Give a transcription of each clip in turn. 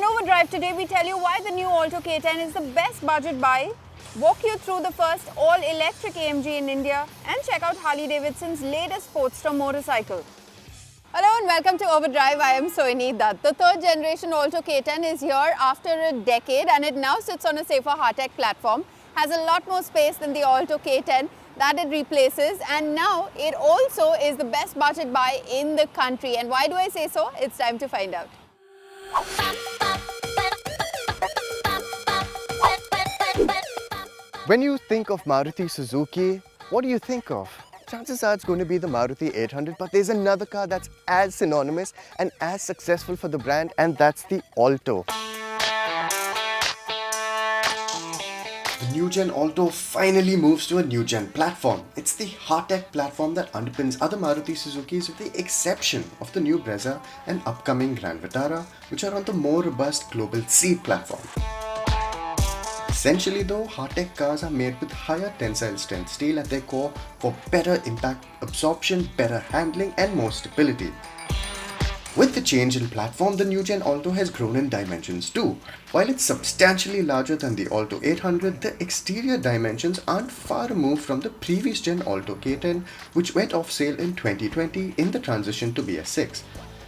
On Overdrive today, we tell you why the new Alto K10 is the best budget buy, walk you through the first all-electric AMG in India, and check out Harley-Davidson's latest Sportster motorcycle. Hello and welcome to Overdrive. I am Soini Dutt. The third generation Alto K10 is here after a decade and it now sits on a safer high-tech platform, has a lot more space than the Alto K10 that it replaces, and now it also is the best budget buy in the country. And why do I say so? It's time to find out. When you think of Maruti Suzuki, what do you think of? Chances are it's going to be the Maruti 800, but there's another car that's as synonymous and as successful for the brand, and that's the Alto. The new gen Alto finally moves to a new gen platform. It's the high-tech platform that underpins other Maruti Suzukis with the exception of the new Brezza and upcoming Grand Vitara, which are on the more robust Global C platform. Essentially though, high-tech cars are made with higher tensile strength steel at their core for better impact absorption, better handling and more stability. With the change in platform, the new gen Alto has grown in dimensions too. While it's substantially larger than the Alto 800, the exterior dimensions aren't far removed from the previous gen Alto K10, which went off sale in 2020 in the transition to BS6.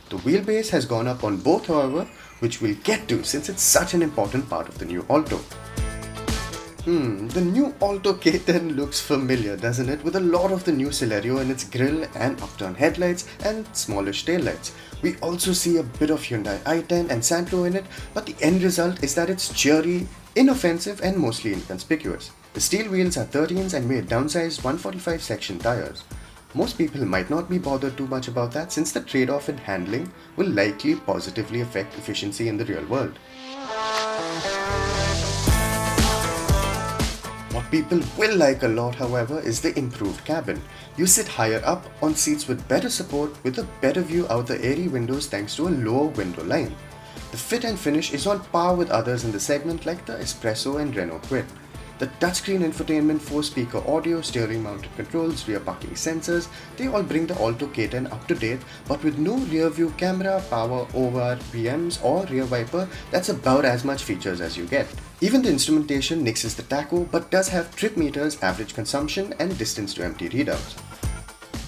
The wheelbase has gone up on both, however, which we'll get to since it's such an important part of the new Alto. The new Alto K10 looks familiar, doesn't it? With a lot of the new Celerio in its grille and upturned headlights and smallish taillights. We also see a bit of Hyundai i10 and Santro in it, but the end result is that it's cheery, inoffensive and mostly inconspicuous. The steel wheels are 13s and made downsized 145 section tires. Most people might not be bothered too much about that since the trade-off in handling will likely positively affect efficiency in the real world. What people will like a lot, however, is the improved cabin. You sit higher up on seats with better support with a better view out the airy windows thanks to a lower window line. The fit and finish is on par with others in the segment like the Espresso and Renault Kwid. The touchscreen infotainment, 4-speaker audio, steering mounted controls, rear parking sensors, they all bring the Alto K10 up to date, but with no rear view camera, power over PMs or rear wiper, that's about as much features as you get. Even the instrumentation nixes the tacho but does have trip meters, average consumption and distance to empty readouts.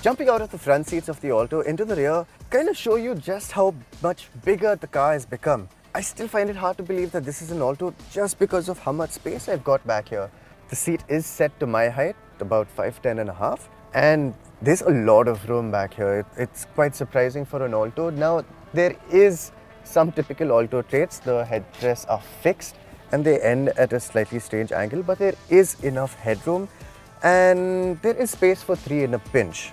Jumping out of the front seats of the Alto into the rear kind of show you just how much bigger the car has become. I still find it hard to believe that this is an Alto just because of how much space I've got back here. The seat is set to my height, about 5'10" and a half, and there's a lot of room back here. It's quite surprising for an Alto. Now, there is some typical Alto traits. The headrests are fixed and they end at a slightly strange angle, but there is enough headroom and there is space for 3 in a pinch.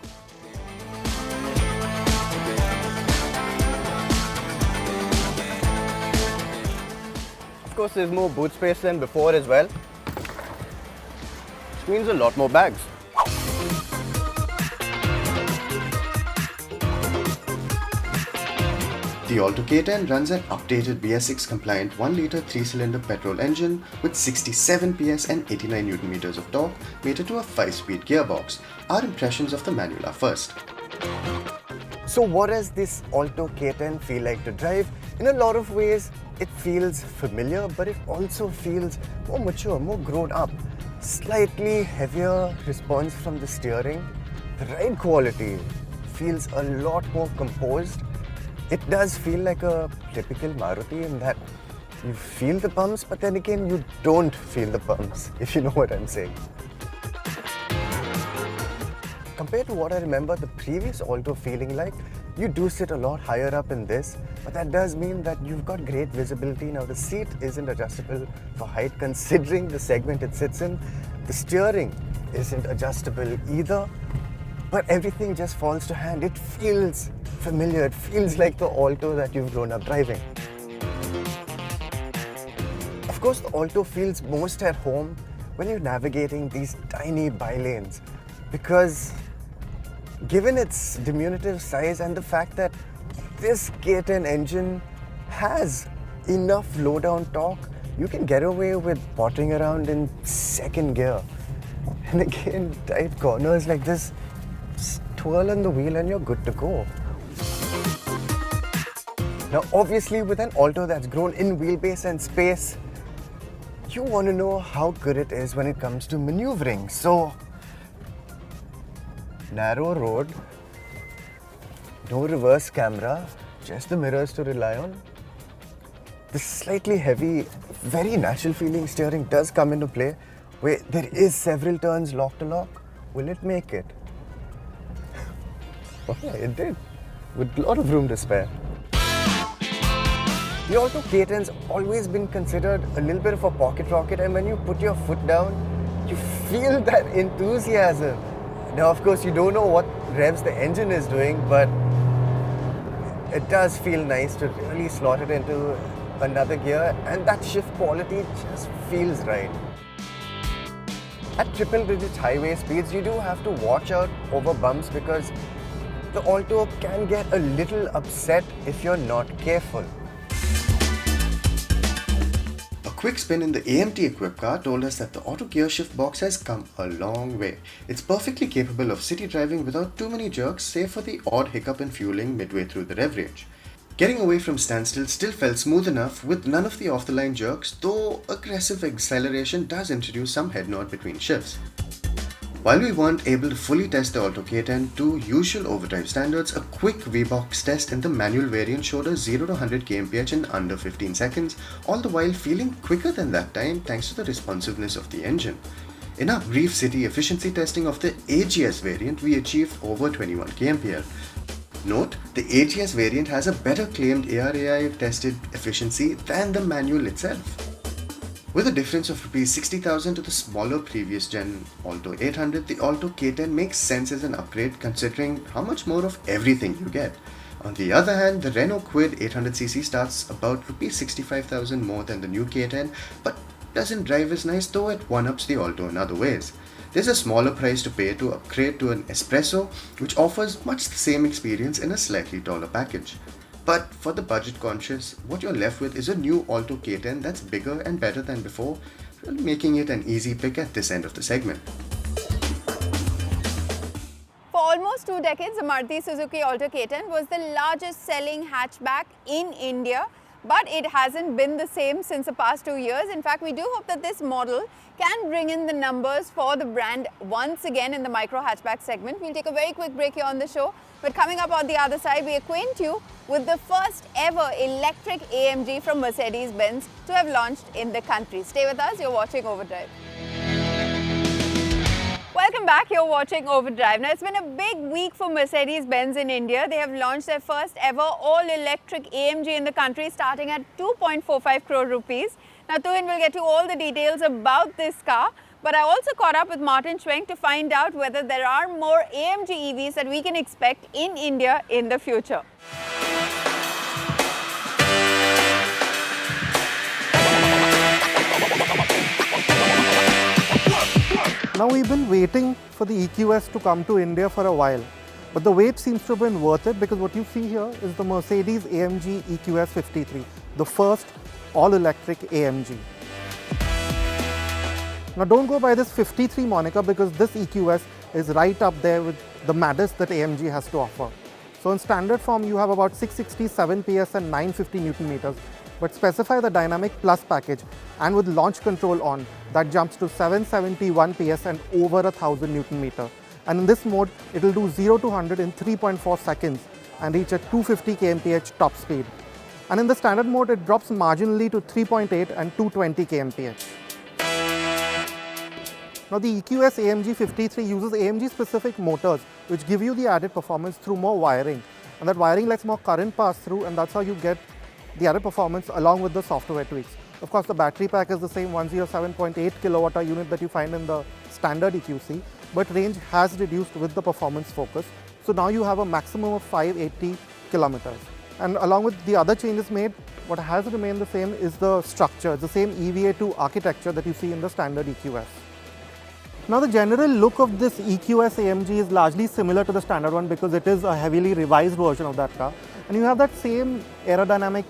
Of course, there's more boot space than before as well, which means a lot more bags. The Alto K10 runs an updated BS6 compliant 1-litre 3-cylinder petrol engine with 67 PS and 89 Nm of torque mated to a 5-speed gearbox. Our impressions of the manual are first. So what does this Alto K10 feel like to drive? In a lot of ways, it feels familiar, but it also feels more mature, more grown up. Slightly heavier response from the steering. The ride quality feels a lot more composed. It does feel like a typical Maruti in that you feel the bumps, but then again you don't feel the bumps, if you know what I'm saying. Compared to what I remember the previous Alto feeling like, you do sit a lot higher up in this, but that does mean that you've got great visibility. Now the seat isn't adjustable for height considering the segment it sits in. The steering isn't adjustable either, but everything just falls to hand. It feels familiar, it feels like the Alto that you've grown up driving. Of course, the Alto feels most at home when you're navigating these tiny bi-lanes because given its diminutive size and the fact that this K10 engine has enough low-down torque, you can get away with pottering around in second gear. And again, tight corners like this, just twirl on the wheel and you're good to go. Now obviously with an Alto that's grown in wheelbase and space, you want to know how good it is when it comes to maneuvering. So, narrow road, no reverse camera, just the mirrors to rely on. This slightly heavy, very natural feeling steering does come into play. Wait, there is several turns lock to lock. Will it make it? Oh yeah, it did, with a lot of room to spare. The Alto K10's always been considered a little bit of a pocket rocket, and when you put your foot down, you feel that enthusiasm. Now, of course, you don't know what revs the engine is doing, but it does feel nice to really slot it into another gear, and that shift quality just feels right. At triple-digit highway speeds, you do have to watch out over bumps because the Alto can get a little upset if you're not careful. A quick spin in the AMT-equipped car told us that the auto gear shift box has come a long way. It's perfectly capable of city driving without too many jerks, save for the odd hiccup in fueling midway through the rev range. Getting away from standstill still felt smooth enough with none of the off-the-line jerks, though aggressive acceleration does introduce some head nod between shifts. While we weren't able to fully test the Alto K10 to usual overdrive standards, a quick V-Box test in the manual variant showed a 0 to 100 kmph in under 15 seconds, all the while feeling quicker than that time thanks to the responsiveness of the engine. In our brief city efficiency testing of the AGS variant, we achieved over 21 kmph. Note, the AGS variant has a better claimed ARAI tested efficiency than the manual itself. With a difference of Rs 60,000 to the smaller previous gen Alto 800, the Alto K10 makes sense as an upgrade considering how much more of everything you get. On the other hand, the Renault Kwid 800cc starts about Rs 65,000 more than the new K10, but doesn't drive as nice, though it one-ups the Alto in other ways. There's a smaller price to pay to upgrade to an Espresso, which offers much the same experience in a slightly taller package. But for the budget conscious, what you're left with is a new Alto K10 that's bigger and better than before, making it an easy pick at this end of the segment. For almost 2 decades, the Maruti Suzuki Alto K10 was the largest selling hatchback in India, but it hasn't been the same since the past 2 years. In fact, we do hope that this model can bring in the numbers for the brand once again in the micro hatchback segment. We'll take a very quick break here on the show, but coming up on the other side, we acquaint you with the first ever electric AMG from Mercedes-Benz to have launched in the country. Stay with us, you're watching Overdrive. Welcome back, you're watching Overdrive. Now, it's been a big week for Mercedes-Benz in India. They have launched their first ever all-electric AMG in the country, starting at 2.45 crore rupees. Now, Tuhin will get you all the details about this car, but I also caught up with Martin Schwenk to find out whether there are more AMG EVs that we can expect in India in the future. Now we've been waiting for the EQS to come to India for a while, but the wait seems to have been worth it because what you see here is the Mercedes-AMG EQS 53, the first all-electric AMG. Now don't go by this 53 moniker because this EQS is right up there with the maddest that AMG has to offer. So in standard form you have about 667 PS and 950 Newton meters, but specify the Dynamic Plus package and with launch control on, that jumps to 771 PS and over 1000 Newton meter. And in this mode, it will do 0 to 100 in 3.4 seconds and reach a 250 kmph top speed. And in the standard mode, it drops marginally to 3.8 and 220 kmph. Now the EQS AMG 53 uses AMG specific motors which give you the added performance through more wiring. And that wiring lets more current pass through, and that's how you get the added performance along with the software tweaks. Of course, the battery pack is the same 107.8 kilowatt hour unit that you find in the standard EQC, but range has reduced with the performance focus. So now you have a maximum of 580 kilometers. And along with the other changes made, what has remained the same is the structure. It's the same EVA2 architecture that you see in the standard EQS. Now the general look of this EQS AMG is largely similar to the standard one because it is a heavily revised version of that car. And you have that same aerodynamic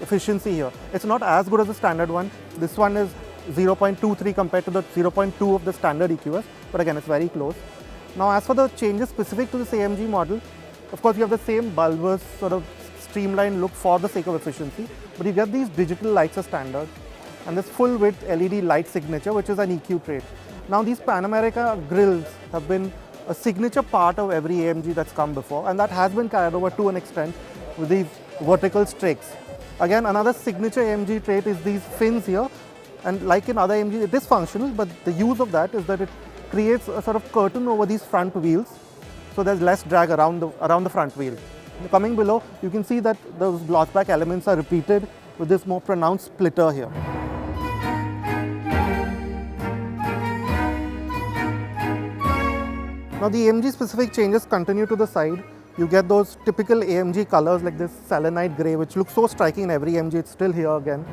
efficiency here. It's not as good as the standard one. This one is 0.23 compared to the 0.2 of the standard EQS, but again, it's very close. Now, as for the changes specific to this AMG model, of course, you have the same bulbous sort of streamlined look for the sake of efficiency, but you get these digital lights as standard and this full width LED light signature, which is an EQ trait. Now these Pan America grills have been a signature part of every AMG that's come before, and that has been carried over to an extent with these vertical strakes. Again, another signature AMG trait is these fins here, and like in other AMG, it is functional, but the use of that is that it creates a sort of curtain over these front wheels, so there's less drag around the front wheel. Coming below, you can see that those glossback elements are repeated with this more pronounced splitter here. Now the AMG specific changes continue to the side. You get those typical AMG colors like this selenite grey, which looks so striking in every AMG, it's still here again.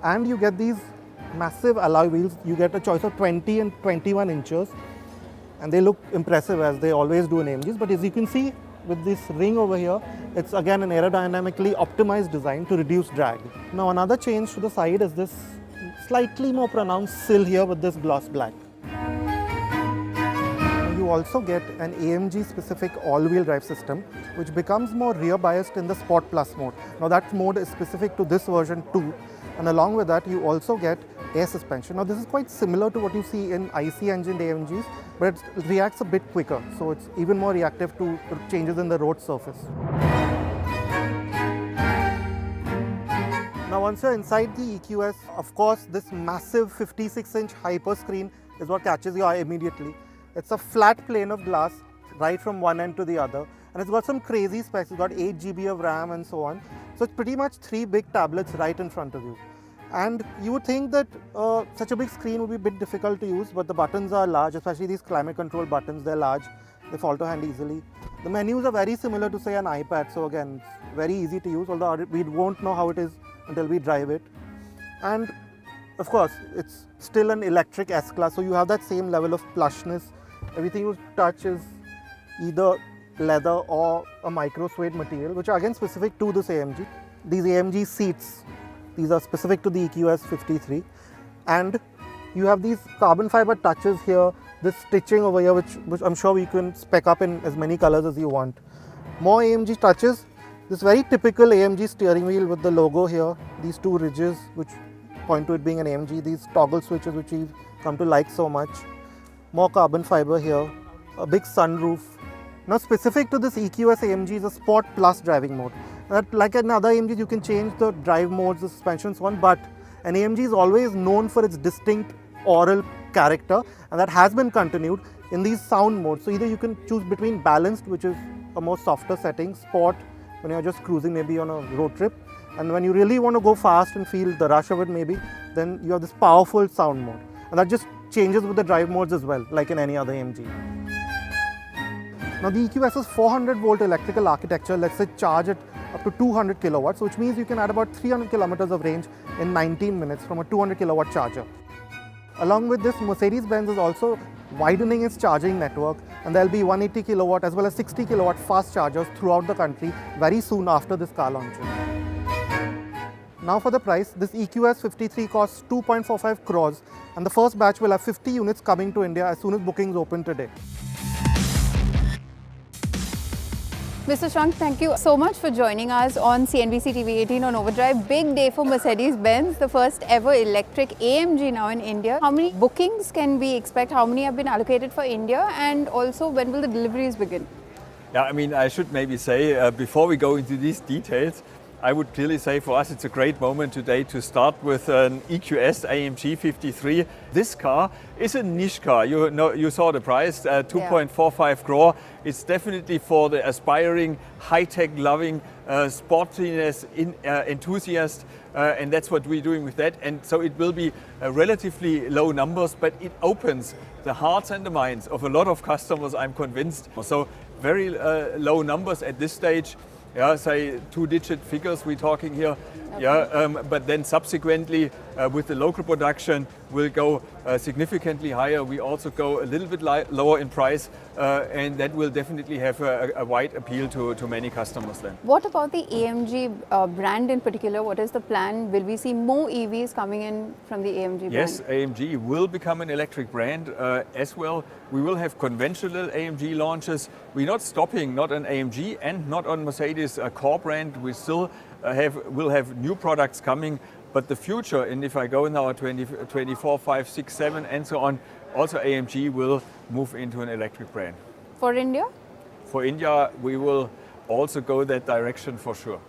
And you get these massive alloy wheels. You get a choice of 20 and 21 inches. And they look impressive as they always do in AMGs. But as you can see with this ring over here, it's again an aerodynamically optimized design to reduce drag. Now another change to the side is this slightly more pronounced sill here with this gloss black. You also get an AMG specific all-wheel drive system, which becomes more rear biased in the Sport Plus mode. Now that mode is specific to this version too, and along with that you also get air suspension. Now this is quite similar to what you see in IC engined AMGs, but it reacts a bit quicker, so it's even more reactive to changes in the road surface. Now once you're inside the EQS, of course this massive 56-inch hyper screen is what catches your eye immediately. It's a flat plane of glass right from one end to the other, and it's got some crazy specs. It's got 8 GB of RAM and so on. So it's pretty much 3 big tablets right in front of you. And you would think that such a big screen would be a bit difficult to use, but the buttons are large, especially these climate control buttons. They're large, they fall to hand easily. The menus are very similar to say an iPad, so again, it's very easy to use, although we won't know how it is until we drive it. And of course, it's still an electric S-Class, so you have that same level of plushness. Everything you touch is either leather or a micro suede material, which are again specific to this AMG. These AMG seats, these are specific to the EQS 53, and you have these carbon fiber touches here, this stitching over here, which I'm sure we can spec up in as many colors as you want. More AMG touches, this very typical AMG steering wheel with the logo here, these two ridges which point to it being an AMG, these toggle switches which we've come to like so much. More carbon fiber here, a big sunroof. Now specific to this EQS AMG is a Sport Plus driving mode. Like in other AMGs, you can change the drive modes, the suspension and so on, but an AMG is always known for its distinct aural character, and that has been continued in these sound modes. So either you can choose between balanced, which is a more softer setting, sport when you're just cruising maybe on a road trip, and when you really want to go fast and feel the rush of it maybe, then you have this powerful sound mode. And that just changes with the drive modes as well, like in any other AMG. Now the EQS's 400 volt electrical architecture lets it charge at up to 200 kilowatts, which means you can add about 300 kilometers of range in 19 minutes from a 200 kilowatt charger. Along with this, Mercedes-Benz is also widening its charging network, and there will be 180 kilowatt as well as 60 kilowatt fast chargers throughout the country very soon after this car launches. Now for the price, this EQS 53 costs 2.45 crores, and the first batch will have 50 units coming to India as soon as bookings open today. Mr. Shank, thank you so much for joining us on CNBC TV 18 on Overdrive. Big day for Mercedes-Benz, the first ever electric AMG now in India. How many bookings can we expect? How many have been allocated for India? And also, when will the deliveries begin? Yeah, I mean, I should maybe say, before we go into these details, I would clearly say for us it's a great moment today to start with an EQS AMG 53. This car is a niche car. You saw the price, 2.45 crore. It's definitely for the aspiring, high-tech loving, sportiness enthusiast, and that's what we're doing with that. And so it will be relatively low numbers, but it opens the hearts and the minds of a lot of customers, I'm convinced. So very low numbers at this stage. Yeah, say 2-digit figures we're talking here. Okay. Yeah, but then subsequently with the local production will go significantly higher. We also go a little bit lower in price, and that will definitely have a wide appeal to many customers then. What about the AMG brand in particular? What is the plan? Will we see more EVs coming in from the AMG brand? Yes, AMG will become an electric brand as well. We will have conventional AMG launches. We're not stopping, not on AMG and not on Mercedes core brand. We still will have new products coming. But the future, and if I go now 24, 5, 6, 7 and so on, also AMG will move into an electric brand. For India? For India, we will also go that direction for sure.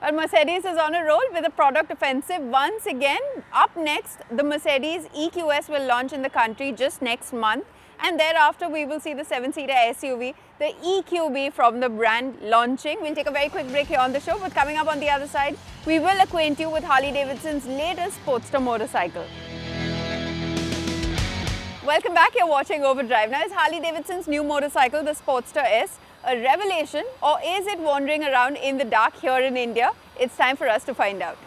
Well, Mercedes is on a roll with a product offensive once again. Up next, the Mercedes EQS will launch in the country just next month. And thereafter, we will see the 7-seater SUV, the EQB from the brand launching. We'll take a very quick break here on the show, but coming up on the other side, we will acquaint you with Harley-Davidson's latest Sportster motorcycle. Welcome back, you're watching Overdrive. Now, is Harley-Davidson's new motorcycle, the Sportster S, a revelation, or is it wandering around in the dark here in India? It's time for us to find out.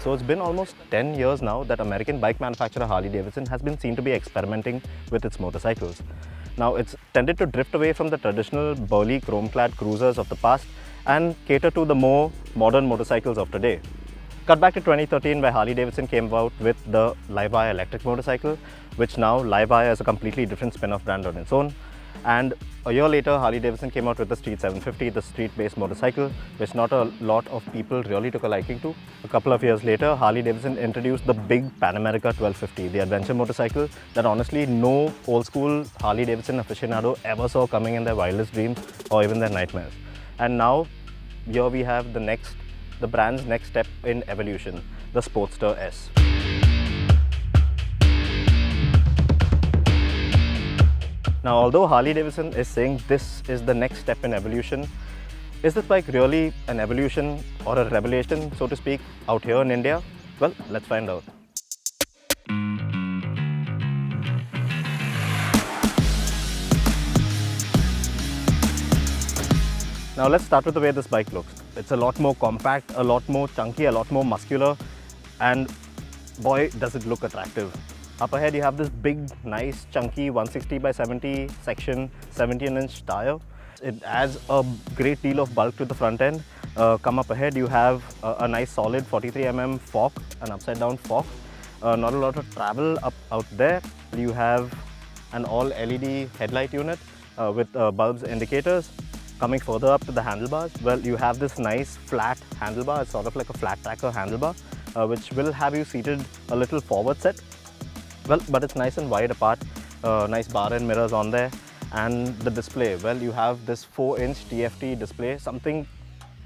So it's been almost 10 years now that American bike manufacturer Harley-Davidson has been seen to be experimenting with its motorcycles. Now it's tended to drift away from the traditional burly chrome-clad cruisers of the past and cater to the more modern motorcycles of today. Cut back to 2013 where Harley-Davidson came out with the Livewire electric motorcycle, which now Livewire is a completely different spin-off brand on its own. And a year later, Harley-Davidson came out with the Street 750, the street-based motorcycle, which not a lot of people really took a liking to. A couple of years later, Harley-Davidson introduced the big Pan America 1250, the adventure motorcycle that honestly no old-school Harley-Davidson aficionado ever saw coming in their wildest dreams or even their nightmares. And now, here we have the brand's next step in evolution, the Sportster S. Now, although Harley-Davidson is saying this is the next step in evolution, is this bike really an evolution or a revelation, so to speak, out here in India? Well, let's find out. Now, let's start with the way this bike looks. It's a lot more compact, a lot more chunky, a lot more muscular, and boy, does it look attractive. Up ahead, you have this big, nice, chunky 160 by 70 section 17-inch tire. It adds a great deal of bulk to the front end. Come up ahead, you have a nice solid 43mm fork, an upside-down fork. Not a lot of travel out there. You have an all-LED headlight unit with bulbs, indicators. Coming further up to the handlebars, well, you have this nice flat handlebar. It's sort of like a flat tracker handlebar, which will have you seated a little forward set. Well, but it's nice and wide apart, nice bar and mirrors on there. And the display, well, you have this 4-inch TFT display, something,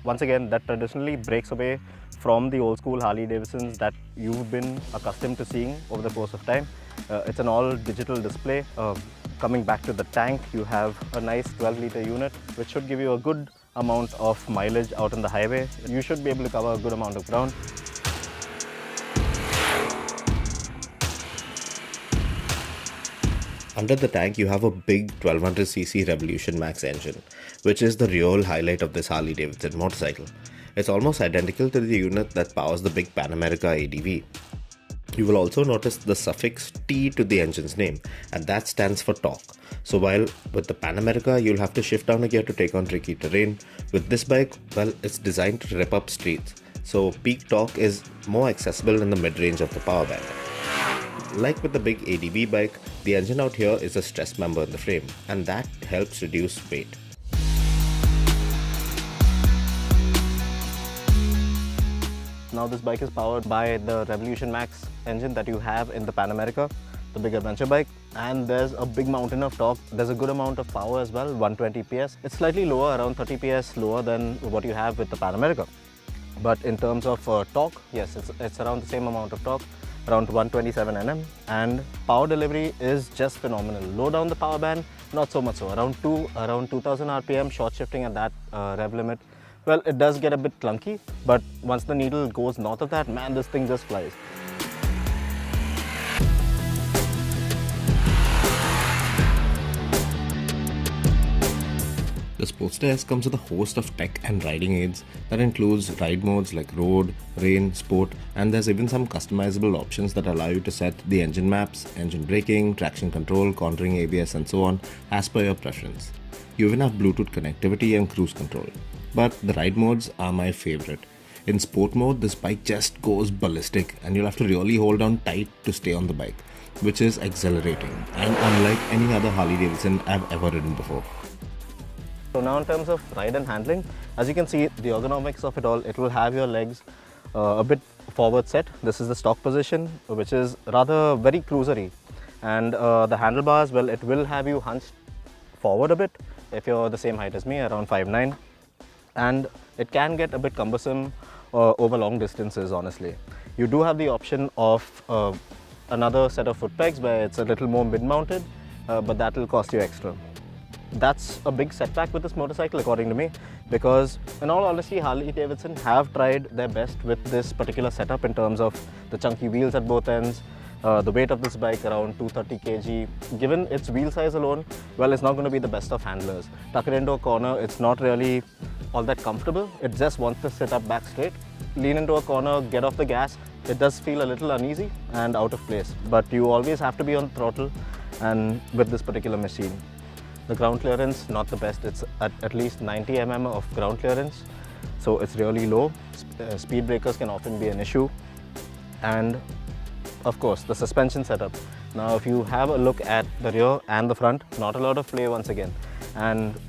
once again, that traditionally breaks away from the old school Harley-Davidsons that you've been accustomed to seeing over the course of time. It's an all-digital display. Coming back to the tank, you have a nice 12-litre unit, which should give you a good amount of mileage out on the highway. You should be able to cover a good amount of ground. Under the tank, you have a big 1200cc Revolution Max engine, which is the real highlight of this Harley-Davidson motorcycle. It's almost identical to the unit that powers the big Pan America ADV. You will also notice the suffix T to the engine's name, and that stands for torque. So while with the Pan America, you'll have to shift down a gear to take on tricky terrain, with this bike, well, it's designed to rip up streets. So peak torque is more accessible in the mid-range of the power band. Like with the big ADV bike, the engine out here is a stress member in the frame, and that helps reduce weight. Now this bike is powered by the Revolution Max engine that you have in the Pan America, the big adventure bike, and there's a big mountain of torque. There's a good amount of power as well, 120 PS. It's slightly lower, around 30 PS lower than what you have with the Pan America. But in terms of torque, yes, it's around the same amount of torque, around 127 Nm, and power delivery is just phenomenal. Low down the power band, not so much so, around 2000 RPM, short shifting at that rev limit. Well, it does get a bit clunky, but once the needle goes north of that, man, this thing just flies. The Sportster S comes with a host of tech and riding aids that includes ride modes like road, rain, sport, and there's even some customizable options that allow you to set the engine maps, engine braking, traction control, cornering ABS and so on as per your preference. You even have Bluetooth connectivity and cruise control. But the ride modes are my favorite. In sport mode, this bike just goes ballistic and you'll have to really hold on tight to stay on the bike, which is exhilarating and unlike any other Harley-Davidson I've ever ridden before. So now in terms of ride and handling, as you can see, the ergonomics of it all, it will have your legs a bit forward set. This is the stock position, which is rather very cruisery. And the handlebars, well, it will have you hunched forward a bit if you're the same height as me, around 5'9". And it can get a bit cumbersome over long distances, honestly. You do have the option of another set of foot pegs where it's a little more mid-mounted, but that will cost you extra. That's a big setback with this motorcycle according to me, because in all honesty, Harley-Davidson have tried their best with this particular setup in terms of the chunky wheels at both ends, the weight of this bike around 230 kg. Given its wheel size alone, well, it's not going to be the best of handlers. Tuck it into a corner, it's not really all that comfortable. It just wants to sit up back straight. Lean into a corner, get off the gas. It does feel a little uneasy and out of place, but you always have to be on throttle, and with this particular machine. The ground clearance, not the best. It's at least 90 mm of ground clearance, so it's really low. Speed breakers can often be an issue. And of course, the suspension setup. Now, if you have a look at the rear and the front, not a lot of play once again. And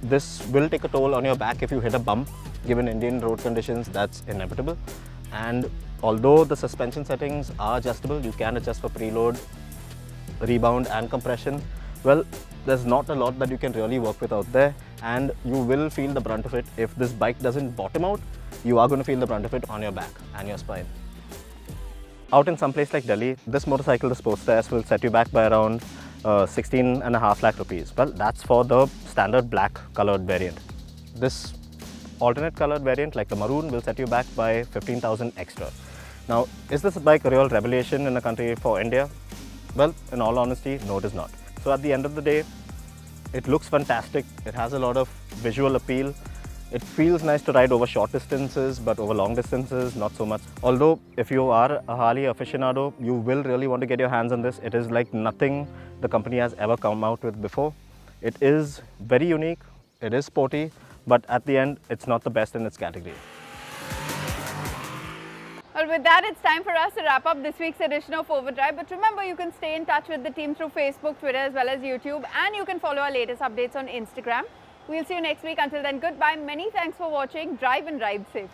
this will take a toll on your back if you hit a bump. Given Indian road conditions, that's inevitable. And although the suspension settings are adjustable, you can adjust for preload, rebound and compression. Well, there's not a lot that you can really work with out there, and you will feel the brunt of it. If this bike doesn't bottom out, you are going to feel the brunt of it on your back and your spine. Out in some place like Delhi, this motorcycle, the Sportster S, will set you back by around 16.5 lakh rupees. Well, that's for the standard black colored variant. This alternate colored variant, like the maroon, will set you back by 15,000 extra. Now, is this bike a real revelation in a country for India? Well, in all honesty, no, it is not. So at the end of the day, it looks fantastic. It has a lot of visual appeal. It feels nice to ride over short distances, but over long distances, not so much. Although, if you are a Harley aficionado, you will really want to get your hands on this. It is like nothing the company has ever come out with before. It is very unique, it is sporty, but at the end, it's not the best in its category. Well, with that, it's time for us to wrap up this week's edition of Overdrive. But remember, you can stay in touch with the team through Facebook, Twitter, as well as YouTube. And you can follow our latest updates on Instagram. We'll see you next week. Until then, goodbye. Many thanks for watching. Drive and ride safe.